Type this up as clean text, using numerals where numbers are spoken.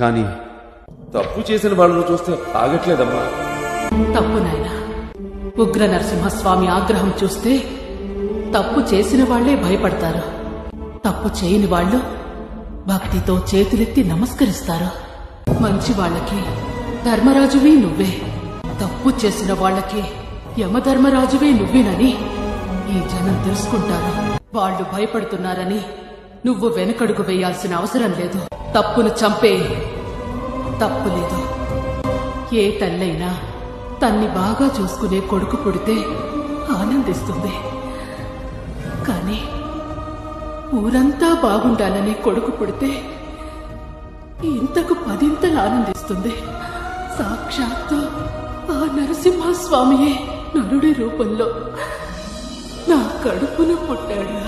కానీ తప్పు చేసిన వాళ్ళను చూస్తే ఆగట్లేదమ్మా. తప్పు నాయనా. ఉగ్ర నరసింహస్వామి ఆగ్రహం చూస్తే తప్పు చేసిన వాళ్లే భయపడతారు. తప్పు చేయని వాళ్ళు భక్తితో చేతులెత్తి నమస్కరిస్తారు. మంచి వాళ్ళకి ధర్మరాజువే నువ్వే, తప్పు చేసిన వాళ్ళకి యమధర్మరాజువే నువ్వేనని ఈ జనం తెలుసుకుంటారు. వాళ్ళు భయపడుతున్నారని నువ్వు వెనకడుగు వేయాల్సిన అవసరం లేదు. తప్పును చంపే తప్పు లేదు. ఏ తల్లైనా తన్ని బాగా చూసుకునే కొడుకు పుడితే ఆనందిస్తుంది. కానీ ఊరంతా బాగుండాలనే కొడుకు పుడితే ఇంతకు 10 ఆనందిస్తుంది. సాక్షాత్తు ఆ నరసింహస్వామియే నరుడి రూపంలో నా కడుపున పుట్టాడు.